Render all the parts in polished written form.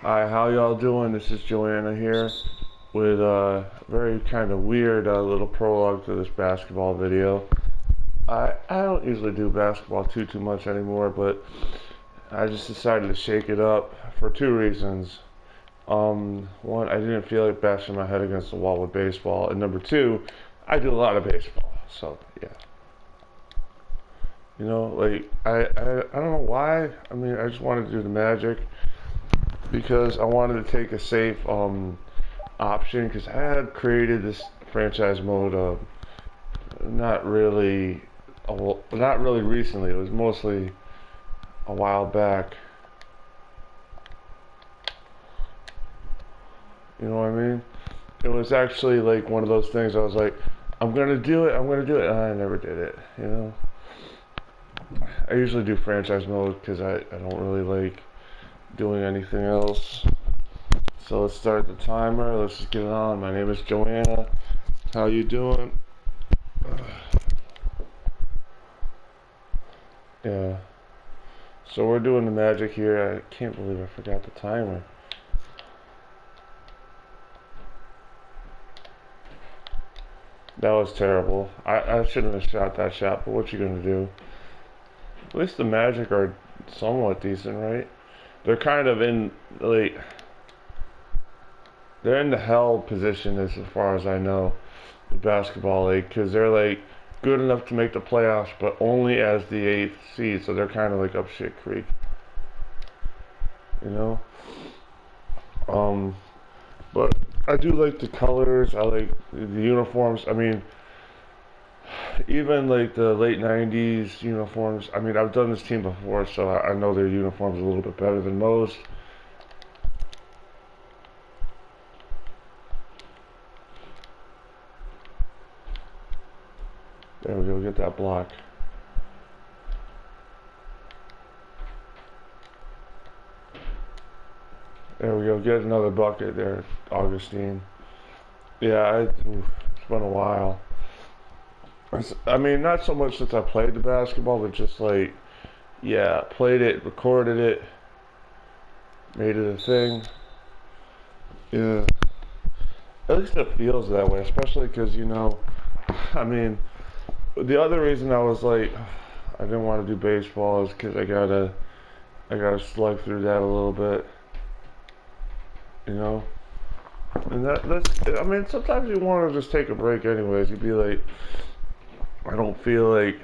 Hi, how y'all doing? This is Joanna here with a very kind of weird little prologue to this basketball video. I don't usually do basketball too much anymore, but I just decided to shake it up for two reasons. One, I didn't feel like bashing my head against the wall with baseball, and number two, I do a lot of baseball, so yeah. Like I don't know why. I mean, I just wanted to do the Magic because I wanted to take a safe option because I had created this franchise mode not really not really recently. It was mostly a while back. You know what I mean? It was actually like one of those things I was like, I'm gonna do it, and I never did it. I usually do franchise mode because I don't really like doing anything else. So let's start the timer. Let's just get it on. My name is Joanna. How you doing? Yeah. So we're doing the Magic here. I can't believe I forgot the timer. That was terrible. I shouldn't have shot that shot, but what you gonna do? At least the Magic are somewhat decent, right? They're kind of in like they're in the hell position as far as I know, the basketball league, because they're like good enough to make the playoffs, but only as the eighth seed, so they're kind of like up shit creek, you know. But I do like the colors. I like the uniforms. I mean, even like the late '90s uniforms. I mean, I've done this team before, so I know their uniforms a little bit better than most. There we go, get that block. There we go, get another bucket there, Augustine. Yeah, it's been a while. I mean, not so much since I played the basketball, but just like, yeah, played it, recorded it, made it a thing. Yeah, at least it feels that way, especially because, I mean, the other reason I was like, I didn't want to do baseball is because I gotta slug through that a little bit, you know. And I mean, sometimes you want to just take a break, anyways. You'd be like, I don't feel like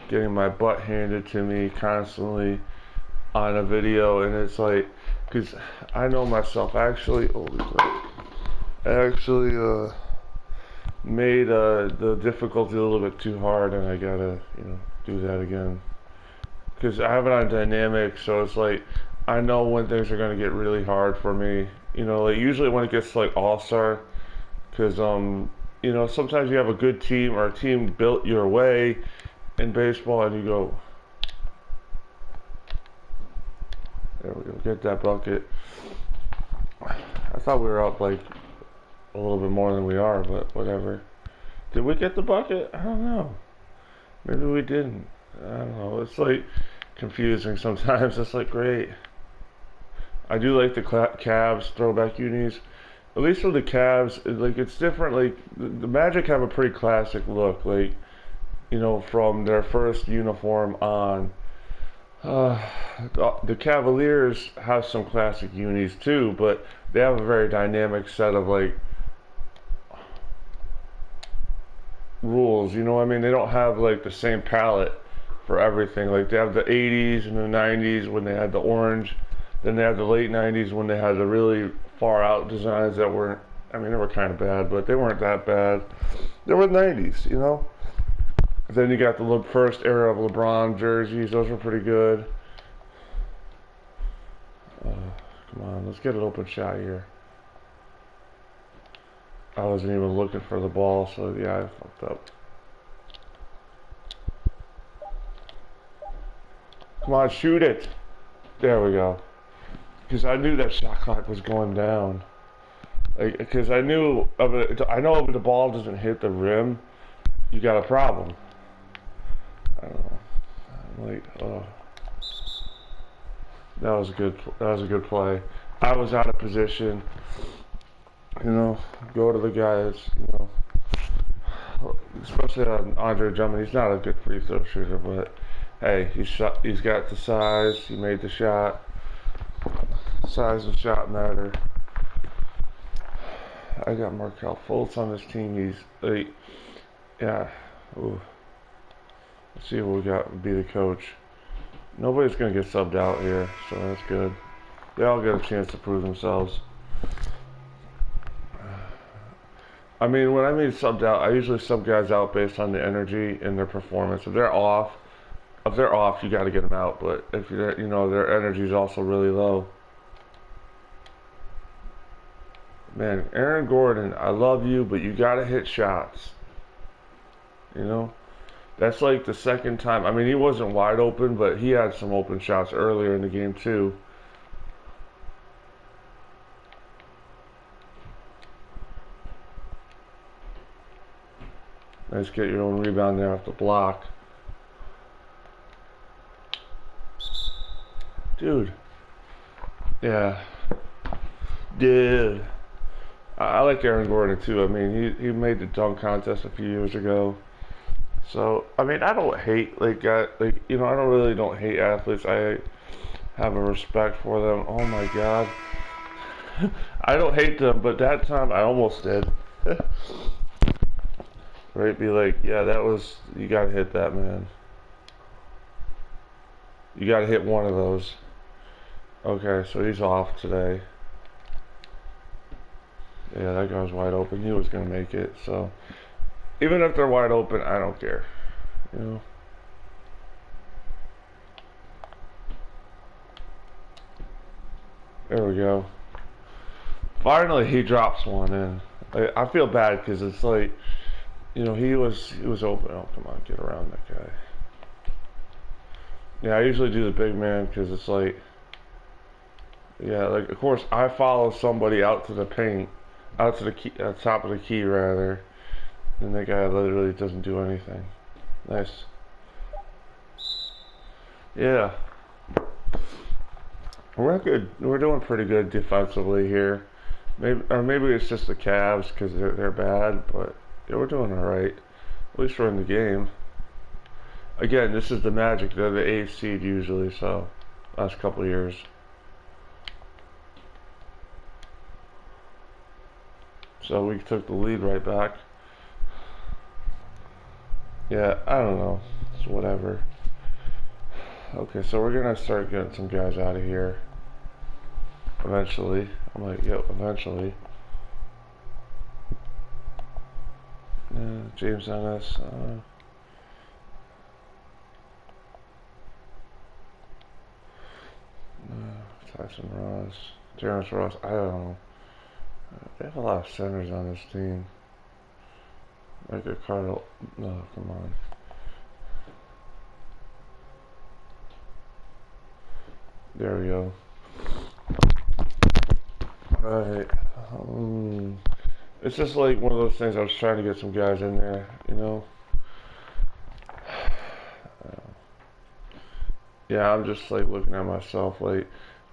getting my butt handed to me constantly on a video, and it's like, because I know myself. Holy crap, I actually made the difficulty a little bit too hard, and I gotta do that again because I have it on dynamic, so it's like I know when things are gonna get really hard for me. Like usually when it gets to like all-star, because sometimes you have a good team or a team built your way in baseball, and you go, there we go, get that bucket. I thought we were up like a little bit more than we are, but whatever. Did we get the bucket? I don't know. Maybe we didn't. I don't know. It's like confusing sometimes. It's like great. I do like the Cavs throwback unis. At least with the Cavs, like it's different. Like the Magic have a pretty classic look. Like from their first uniform on. The Cavaliers have some classic unis too, but they have a very dynamic set of like rules. You know what I mean? They don't have like the same palette for everything. Like they have the 80s and the 90s when they had the orange. Then they have the late 90s when they had the really far out designs that weren't, I mean, they were kind of bad, but they weren't that bad. They were the 90s. Then you got the first era of LeBron jerseys. Those were pretty good. Come on, let's get an open shot here. I wasn't even looking for the ball, so yeah, I fucked up. Come on, shoot it. There we go. Because I knew that shot clock was going down. Like, because I know if the ball doesn't hit the rim, you got a problem. I don't know. I'm like, oh. That was a good. That was a good play. I was out of position. You know, go to the guys. You know, especially on Andre Drummond. He's not a good free throw shooter, but hey, he shot. He's got the size. He made the shot. Size and shot matter. I got Markelle Fultz on this team. He's like, yeah. Ooh. Let's see what we got. Be the coach. Nobody's gonna get subbed out here, so that's good. They all get a chance to prove themselves. I mean, when I mean subbed out, I usually sub guys out based on the energy and their performance. If they're off, you got to get them out. But if you're, you know, their energy is also really low. Man, Aaron Gordon, I love you, but you got to hit shots. You know, that's like the second time. I mean, he wasn't wide open, but he had some open shots earlier in the game too. Nice, get your own rebound there off the block. Dude. Yeah. Dude. I like Aaron Gordon too. I mean, he made the dunk contest a few years ago. So, I mean, I don't hate, like, you know, I don't hate athletes. I have a respect for them. Oh my God. I don't hate them, but that time I almost did. Right? Be like, yeah, you gotta hit that, man. You gotta hit one of those. Okay, so he's off today. Yeah, that guy was wide open. He was gonna make it, so even if they're wide open, I don't care. You know? There we go. Finally, he drops one in. I feel bad because it's like, you know, he was open. Oh, come on, get around that guy. Yeah, I usually do the big man because it's like, yeah, like of course I follow somebody out to the paint, out to the key, top of the key rather, and that guy literally doesn't do anything. Nice. Yeah, we're good. We're doing pretty good defensively here. Maybe it's just the Cavs because they're bad, but yeah, we're doing all right. At least we're in the game. Again, this is the Magic. They're the eighth seed usually, so last couple of years. So we took the lead right back. Yeah, I don't know. It's whatever. Okay, so we're gonna start getting some guys out of here. Eventually. I'm like, yep, eventually. James Ennis. Tyson Ross. Terrence Ross. I don't know. They have a lot of centers on this team. Like a Cardinal. No, come on. There we go. Alright. It's just like one of those things. I was trying to get some guys in there, you know. Yeah, I'm just like looking at myself like,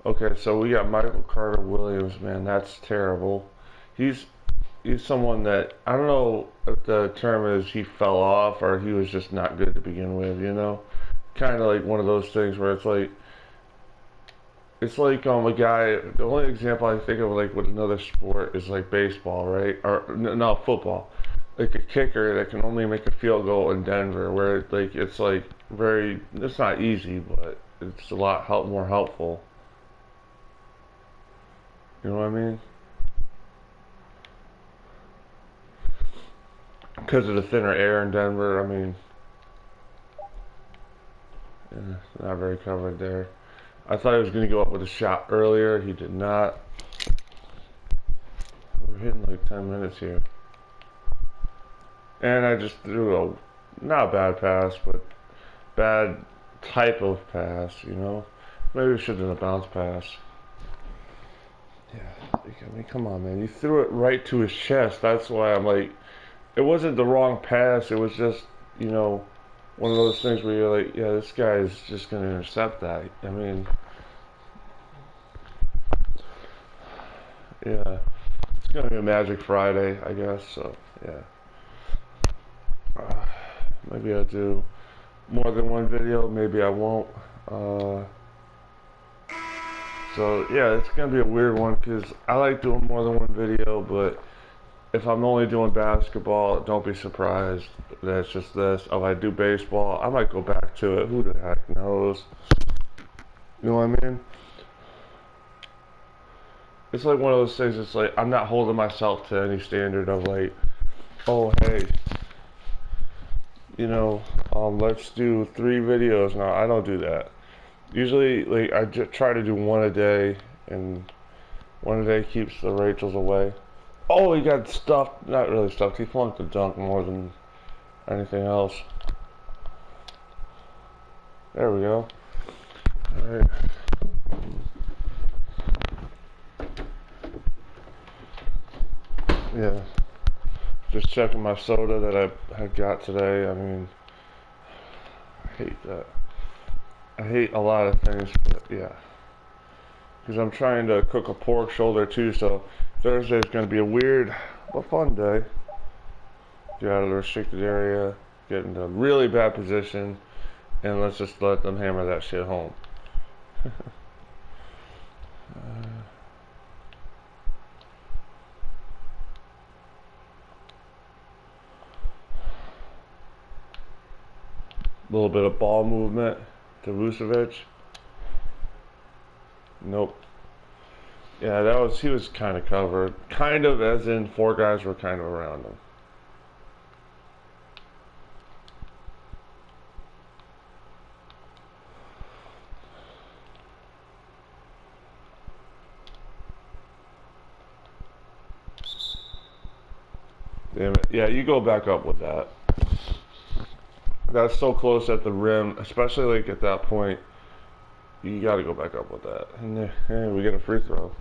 okay, so we got Michael Carter Williams, man, that's terrible. He's he's someone that I don't know if the term is he fell off or he was just not good to begin with, you know? Kind of like one of those things where it's like a guy. The only example I think of like with another sport is like baseball, right? Or no, football. Like a kicker that can only make a field goal in Denver, where like it's like very. It's not easy, but it's a lot more helpful. You know what I mean? Because of the thinner air in Denver. I mean, yeah, not very covered there. I thought he was going to go up with a shot earlier. He did not. We're hitting like 10 minutes here. And I just threw a, not a bad pass, but bad type of pass, you know? Maybe we should have done a bounce pass. Yeah, I mean, come on, man. You threw it right to his chest. That's why I'm like, it wasn't the wrong pass. It was just, you know, one of those things where you're like, yeah, this guy is just going to intercept that. I mean, Yeah, it's gonna be a Magic Friday, I guess. So yeah, maybe I'll do more than one video. Maybe I won't. Uh, so yeah, it's gonna be a weird one because I like doing more than one video, but if I'm only doing basketball, don't be surprised that it's just this. If I do baseball, I might go back to it. Who the heck knows? You know what I mean? It's like one of those things. It's like I'm not holding myself to any standard of like, oh hey, you know, let's do 3 videos now. I don't do that. Usually, like I just try to do one a day, and one a day keeps the Rachels away. Oh, he got stuffed. Not really stuffed. He flunked the dunk more than anything else. There we go. All right. Yeah. Just checking my soda that I had got today. I mean, I hate that. I hate a lot of things, but yeah. Because I'm trying to cook a pork shoulder too, so Thursday's going to be a weird but fun day. Get out of the restricted area, get into a really bad position, and let's just let them hammer that shit home. A little bit of ball movement to Vucevic. Nope. Yeah, he was kind of covered. Kind of as in 4 guys were kind of around him. Damn it. Yeah, you go back up with that. That's so close at the rim, especially like at that point. You got to go back up with that. And hey, we get a free throw.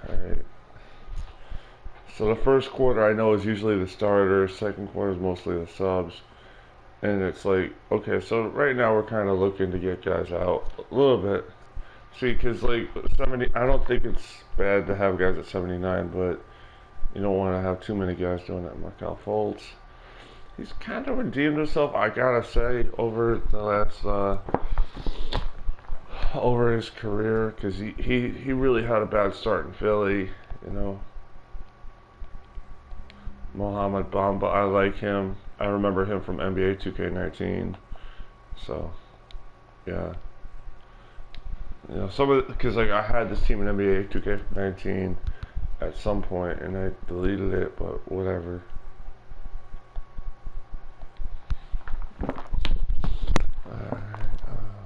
Alright. So the first quarter I know is usually the starters. Second quarter is mostly the subs. And it's like, okay, so right now we're kind of looking to get guys out a little bit. See, because like 70, I don't think it's bad to have guys at 79, but you don't want to have too many guys doing that. Markelle Fultz, he's kind of redeemed himself, I gotta say, over the last, over his career, because he really had a bad start in Philly, you know. Mohamed Bamba, I like him. I remember him from NBA 2K19. So, yeah. You know, some of because like I had this team in NBA 2K19 at some point, and I deleted it, but whatever.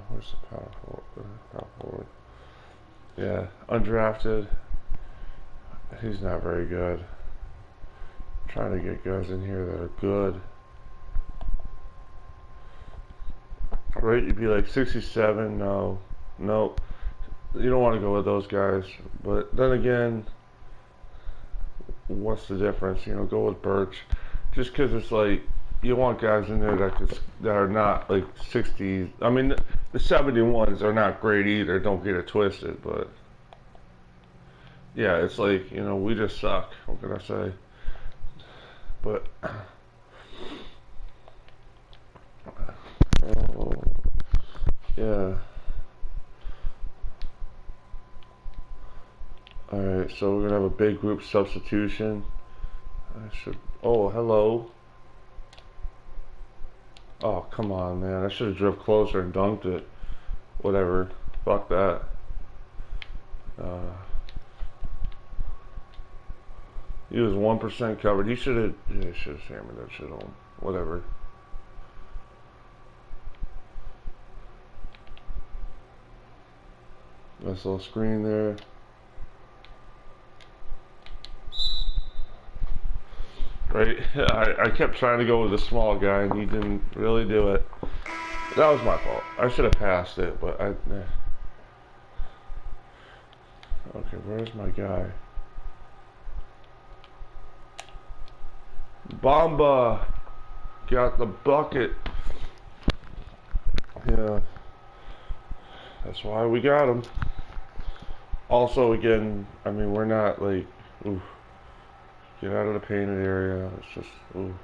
Where's the power forward? Yeah, undrafted. He's not very good. I'm trying to get guys in here that are good. Right, you'd be like 67. No, nope. You don't want to go with those guys. But then again, what's the difference? You know, go with Birch. Just because it's like you want guys in there that are not like 60s. I mean, the 71s are not great either. Don't get it twisted. But yeah, it's like, you know, we just suck. What can I say? But oh, yeah. Alright, so we're gonna have a big group substitution. I should. Oh, hello. Oh, come on, man. I should have drove closer and dunked it. Whatever. Fuck that. He was 1% covered. He should have. Yeah, should have hammered that shit home. Whatever. Nice little screen there. Right? I kept trying to go with the small guy, and he didn't really do it. That was my fault. I should have passed it, but I. Okay, where's my guy? Bamba got the bucket. Yeah. That's why we got him. Also, again, I mean, we're not like, ooh, get out of the painted area. It's just, ooh.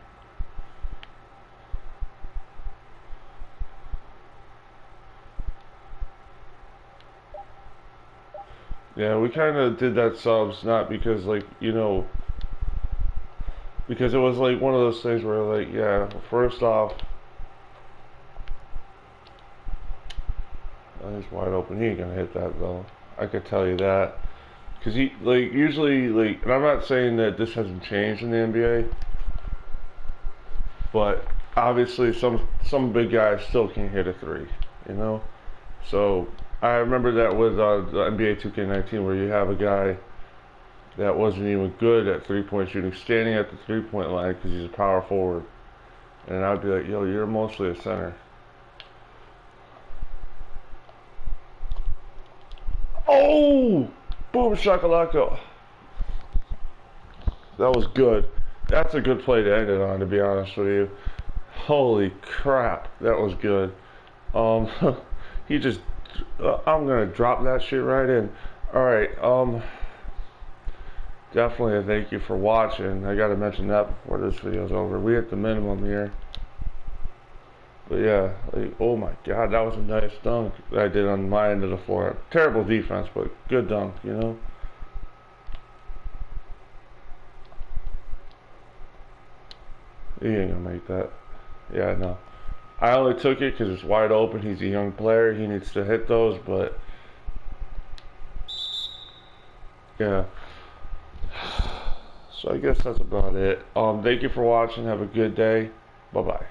Yeah, we kind of did that subs, not because, like, you know, because it was like one of those things where, like, yeah, first off, he's wide open. He ain't gonna hit that, though. I could tell you that. Because he, like, usually, like, and I'm not saying that this hasn't changed in the NBA, but obviously some big guys still can hit a three, you know? So I remember that with the NBA 2K19 where you have a guy that wasn't even good at three-point shooting standing at the three-point line because he's a power forward. And I'd be like, yo, you're mostly a center. Oh! Boom shakalaka. That was good. That's a good play to end it on, to be honest with you. Holy crap, that was good. Um, he just, I'm gonna drop that shit right in. All right, definitely a thank you for watching. I gotta mention that before this video's over. We hit the minimum here. But yeah, like, oh my god, that was a nice dunk that I did on my end of the floor. Terrible defense, but good dunk, you know? He ain't gonna make that. Yeah, no. I only took it because it's wide open. He's a young player. He needs to hit those, but yeah. So I guess that's about it. Thank you for watching. Have a good day. Bye-bye.